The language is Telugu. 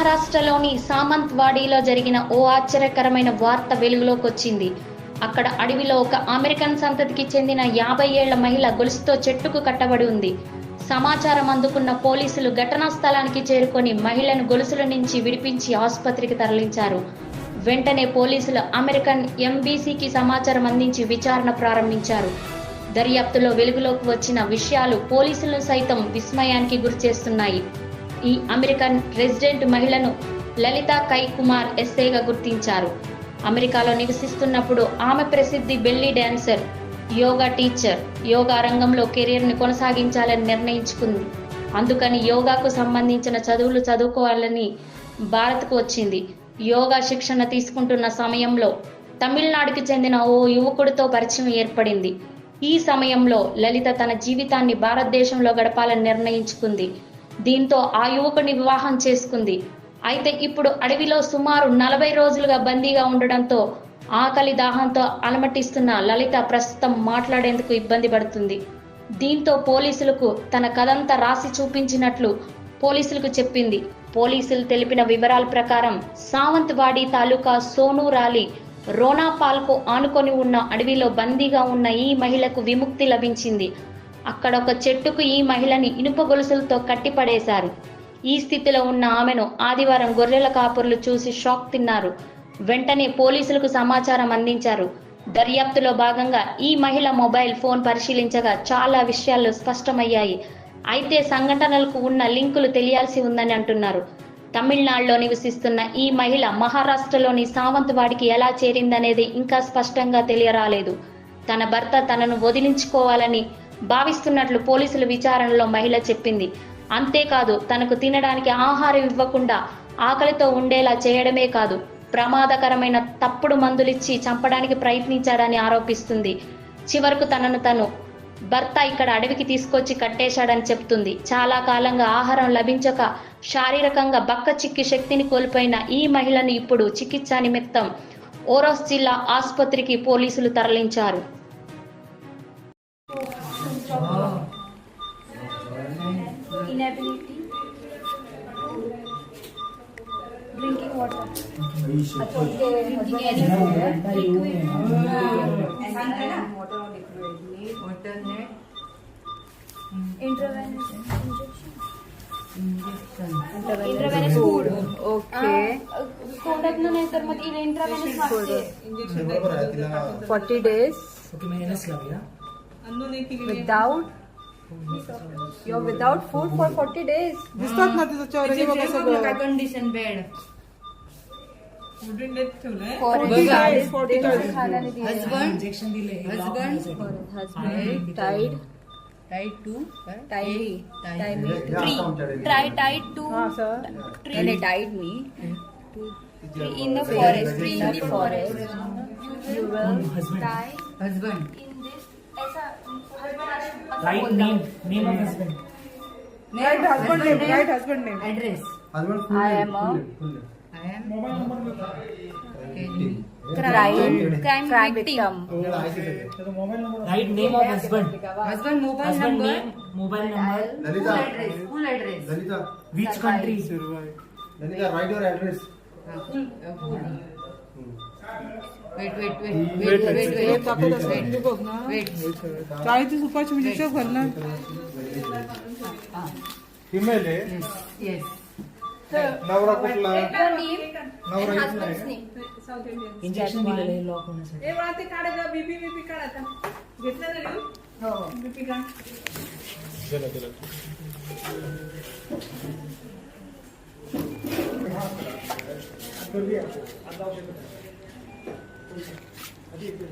మహారాష్ట్రలోని సామంత్వాడీలో జరిగిన ఓ ఆశ్చర్యకరమైన వార్త వెలుగులోకి వచ్చింది. అక్కడ అడవిలో ఒక అమెరికన్ సంతతికి చెందిన 50 ఏళ్ల మహిళ గొలుసుతో చెట్టుకు కట్టబడి ఉంది. సమాచారం అందుకున్న పోలీసులు ఘటనా స్థలానికి చేరుకొని మహిళను గొలుసుల నుంచి విడిపించి ఆసుపత్రికి తరలించారు. వెంటనే పోలీసులు అమెరికన్ ఎంబీసీకి సమాచారం అందించి విచారణ ప్రారంభించారు. దర్యాప్తులో వెలుగులోకి వచ్చిన విషయాలు పోలీసులను సైతం విస్మయానికి గురిచేస్తున్నాయి. ఈ అమెరికన్ రెసిడెంట్ మహిళను లలితా కై కుమార్ ఎస్ఐగా గుర్తించారు. అమెరికాలో నివసిస్తున్నప్పుడు ఆమె ప్రసిద్ధి belly dancer, yoga teacher, yoga రంగంలో కెరీర్ని కొనసాగించాలని నిర్ణయించుకుంది. అందుకని యోగాకు సంబంధించిన చదువులు చదువుకోవాలని భారత్కు వచ్చింది. యోగా శిక్షణ తీసుకుంటున్న సమయంలో తమిళనాడుకి చెందిన ఓ యువకుడితో పరిచయం ఏర్పడింది. ఈ సమయంలో లలిత తన జీవితాన్ని భారతదేశంలో గడపాలని నిర్ణయించుకుంది. దీంతో ఆ యువకుడిని వివాహం చేసుకుంది. అయితే ఇప్పుడు అడవిలో సుమారు 40 రోజులుగా బందీగా ఉండడంతో ఆకలి దాహంతో అలమటిస్తున్న లలిత ప్రస్తుతం మాట్లాడేందుకు ఇబ్బంది పడుతుంది. దీంతో పోలీసులకు తన కథంతా రాసి చూపించినట్లు పోలీసులకు చెప్పింది. పోలీసులు తెలిపిన వివరాల ప్రకారం సావంత్వాడి తాలూకా సోనూరాలి రోనాపాల్కు ఆనుకొని ఉన్న అడవిలో బందీగా ఉన్న ఈ మహిళకు విముక్తి లభించింది. అక్కడ ఒక చెట్టుకు ఈ మహిళని ఇనుప గొలుసులతో కట్టిపడేశారు. ఈ స్థితిలో ఉన్న ఆమెను ఆదివారం గొర్రెల కాపురులు చూసి షాక్ తిన్నారు. వెంటనే పోలీసులకు సమాచారం అందించారు. దర్యాప్తులో భాగంగా ఈ మహిళ మొబైల్ ఫోన్ పరిశీలించగా చాలా విషయాలు స్పష్టమయ్యాయి. అయితే సంఘటనలకు ఉన్న లింకులు తెలియాల్సి ఉందని అంటున్నారు. తమిళనాడులో నివసిస్తున్న ఈ మహిళ మహారాష్ట్రలోని సావంత్వాడికి ఎలా చేరిందనేది ఇంకా స్పష్టంగా తెలియరాలేదు. తన భర్త తనను వదిలించుకోవాలని భావిస్తున్నట్లు పోలీసుల విచారణలో మహిళ చెప్పింది. అంతేకాదు, తనకు తినడానికి ఆహారం ఇవ్వకుండా ఆకలితో ఉండేలా చేయడమే కాదు, ప్రమాదకరమైన తప్పుడు మందులిచ్చి చంపడానికి ప్రయత్నించాడని ఆరోపిస్తుంది. చివరకు తను భర్త ఇక్కడ అడవికి తీసుకొచ్చి కట్టేశాడని చెప్తుంది. చాలా కాలంగా ఆహారం లభించక శారీరకంగా బక్క చిక్కి శక్తిని కోల్పోయిన ఈ మహిళను ఇప్పుడు చికిత్స నిమిత్తం ఓరోస్ జిల్లా ఆసుపత్రికి పోలీసులు తరలించారు. Inability drinking water. Intravenous food. Okay. Product no nahi sir, mat intravenous food. 40 days. Without. You're without food for 40 days. दिसतात ना तिचं चेहरा सगळं condition bed husband tied to Try tied to हां sir when he tied me in the forest. In the forest. you will Die husband in this. ऐसा Right name of husband. Right husband name address I am a I am crime victim. Right name of husband. husband mobile Husband number name, mobile number. full address Lalita, Which country? Lalita, write your address. full wait बघ ना चाळीची सुपाची म्हणजे शेव घाल ना Female आहे. yes नवरा कुठला? Your name नवरा and इथला husband's आहे. name. Injection दिलेलं आहे लॉक होण्यासाठी. ए बा ते काढा का बीपी काढा आता घेतलं ना हो बीपी काढ दिला